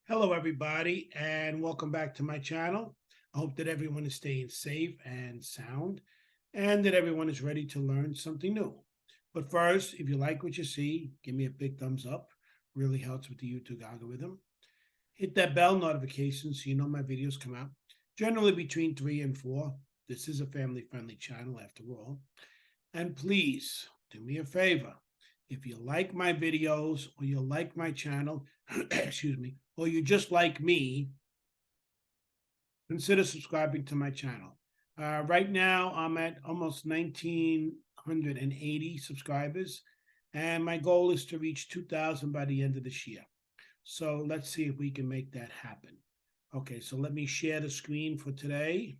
Hello, everybody, and welcome back to my channel. I hope that everyone is staying safe and sound, and that everyone is ready to learn something new. But first, if you like what you see, give me a big thumbs up. Really helps with the YouTube algorithm. Hit that bell notification so you know my videos come out, generally between 3 and 4. This is a family-friendly channel after all. And please do me a favor. If you like my videos or you like my channel, excuse me, or you just like me, consider subscribing to my channel. Right now, I'm at almost 1,980 subscribers, and my goal is to reach 2,000 by the end of this year. So let's see if we can make that happen. Okay, so let me share the screen for today.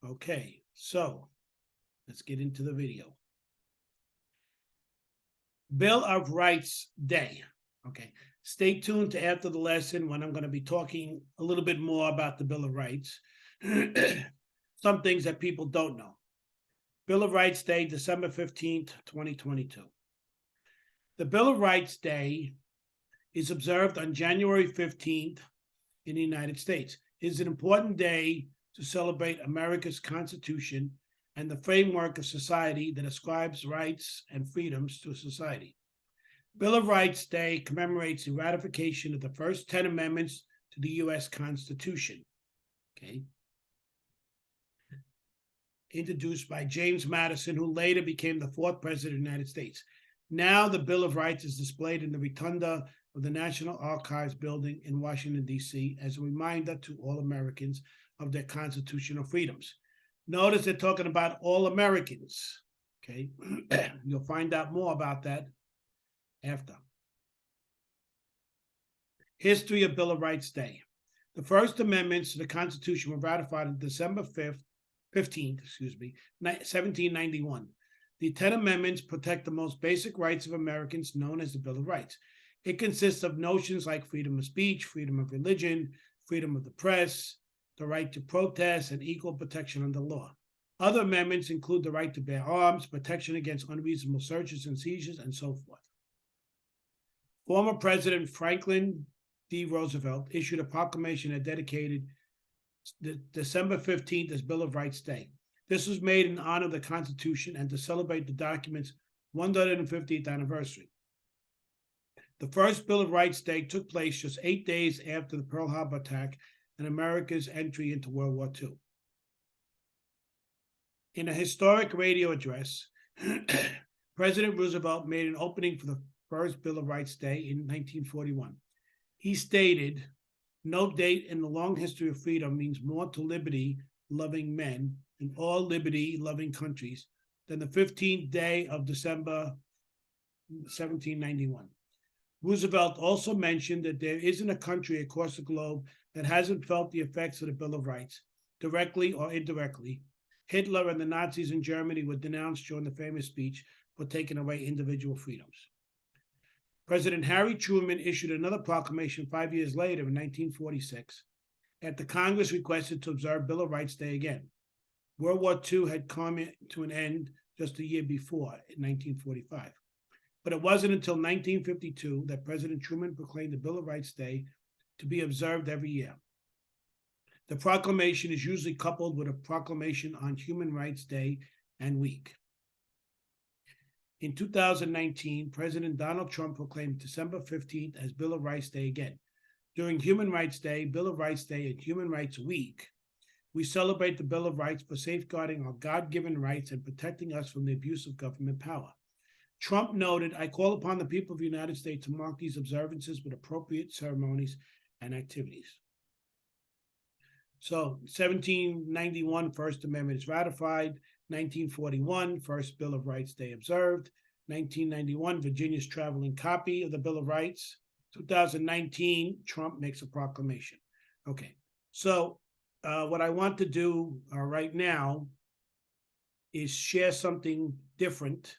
Okay, so let's get into the video. Bill of Rights Day. Okay, stay tuned to after the lesson when I'm going to be talking a little bit more about the Bill of Rights. Some things that people don't know. Bill of Rights Day, December 15th, 2022. The Bill of Rights Day is observed on January 15th in the United States. It is an important day to celebrate America's Constitution and the framework of society that ascribes rights and freedoms to a society. Bill of Rights Day commemorates the ratification of the first 10 amendments to the U.S. Constitution, okay, introduced by James Madison, who later became the fourth president of the United States. Now the Bill of Rights is displayed in the rotunda of the National Archives building in Washington, D.C., as a reminder to all Americans of their constitutional freedoms. Notice they're talking about all Americans, okay? You'll find out more about that after. History of Bill of Rights Day. The first amendments to the Constitution were ratified on December 15th, 1791. The 10 amendments protect the most basic rights of Americans, known as the Bill of Rights. It consists of notions like freedom of speech, freedom of religion, freedom of the press, the right to protest, and equal protection under law. Other amendments include the right to bear arms, protection against unreasonable searches and seizures, and so forth. Former President Franklin D. Roosevelt issued a proclamation that dedicated December 15th as Bill of Rights Day. This was made in honor of the Constitution and to celebrate the document's 150th anniversary. The first Bill of Rights Day took place just 8 days after the Pearl Harbor attack and America's entry into World War II. In a historic radio address, President Roosevelt made an opening for the first Bill of Rights Day in 1941. He stated, "No date in the long history of freedom means more to liberty-loving men in all liberty-loving countries than the 15th day of December 1791. Roosevelt also mentioned that there isn't a country across the globe that hasn't felt the effects of the Bill of Rights, directly or indirectly. Hitler and the Nazis in Germany were denounced during the famous speech for taking away individual freedoms." President Harry Truman issued another proclamation 5 years later in 1946, after Congress requested to observe Bill of Rights Day again. World War II had come to an end just a year before, in 1945. But it wasn't until 1952 that President Truman proclaimed the Bill of Rights Day to be observed every year. The proclamation is usually coupled with a proclamation on Human Rights Day and Week. In 2019, President Donald Trump proclaimed December 15th as Bill of Rights Day again. During Human Rights Day, Bill of Rights Day, and Human Rights Week, we celebrate the Bill of Rights for safeguarding our God-given rights and protecting us from the abuse of government power. Trump noted, "I call upon the people of the United States to mark these observances with appropriate ceremonies and activities." So 1791, First Amendment is ratified. 1941, First Bill of Rights Day observed. 1991, Virginia's traveling copy of the Bill of Rights. 2019, Trump makes a proclamation. Okay, so what I want to do right now is share something different.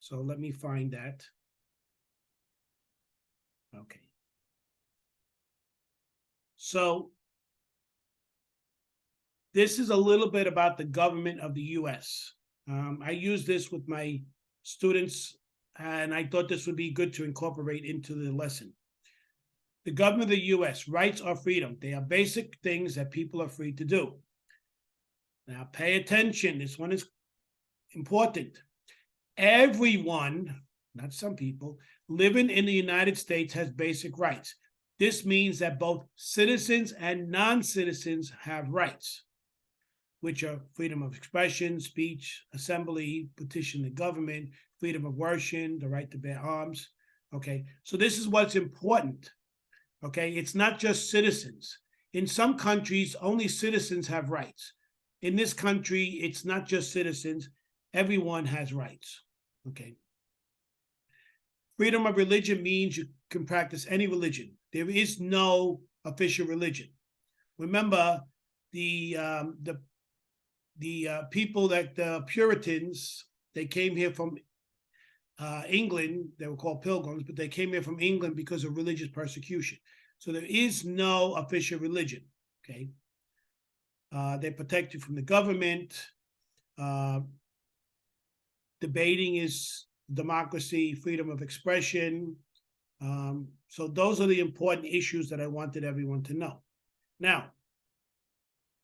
So let me find that. Okay. So this is a little bit about the government of the U.S. I use this with my students and I thought this would be good to incorporate into the lesson. The government of the U.S., rights are freedom. They are basic things that people are free to do. Now, pay attention. This one is important. Everyone, not some people, living in the United States has basic rights. This means that both citizens and non-citizens have rights, which are freedom of expression, speech, assembly, petition the government, freedom of worship, the right to bear arms. Okay, so this is what's important. Okay, it's not just citizens. In some countries, only citizens have rights. In this country, it's not just citizens. Everyone has rights. Okay. Freedom of religion means you can practice any religion. There is no official religion. Remember, the people that the Puritans, they came here from England. They were called Pilgrims, but they came here from England because of religious persecution. So there is no official religion. Okay. They protect you from the government. Debating is democracy, freedom of expression. So those are the important issues that I wanted everyone to know. Now,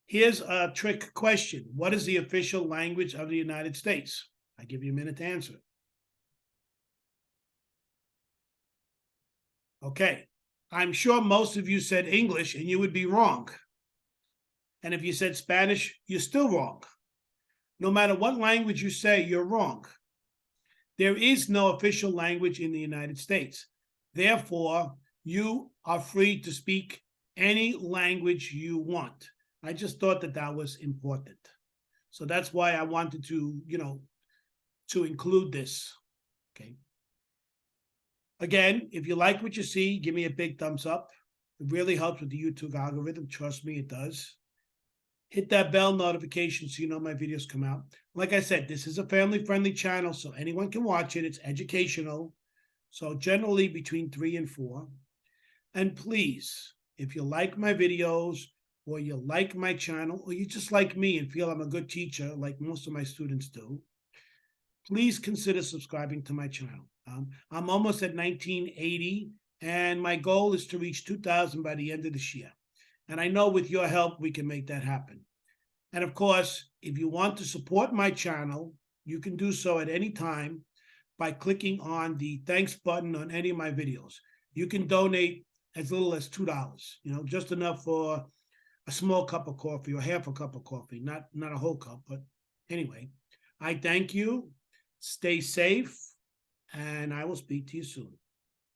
here's a trick question. What is the official language of the United States? I give you a minute to answer. Okay, I'm sure most of you said English and you would be wrong. And if you said Spanish, you're still wrong. No matter what language you say, you're wrong. There is no official language in the United States. Therefore, you are free to speak any language you want. I just thought that that was important. So that's why I wanted to, to include this. Okay. Again, if you like what you see, give me a big thumbs up. It really helps with the YouTube algorithm. Trust me, it does. Hit that bell notification so you know my videos come out. Like I said, this is a family-friendly channel, so anyone can watch it. It's educational. So generally between 3 and 4. And please, if you like my videos, or you like my channel, or you just like me and feel I'm a good teacher, like most of my students do, please consider subscribing to my channel. I'm almost at 1980, and my goal is to reach 2,000 by the end of this year. And I know with your help, we can make that happen. And of course, if you want to support my channel, you can do so at any time by clicking on the thanks button on any of my videos. You can donate as little as $2, just enough for a small cup of coffee or half a cup of coffee, not a whole cup, but anyway. I thank you. Stay safe, and I will speak to you soon.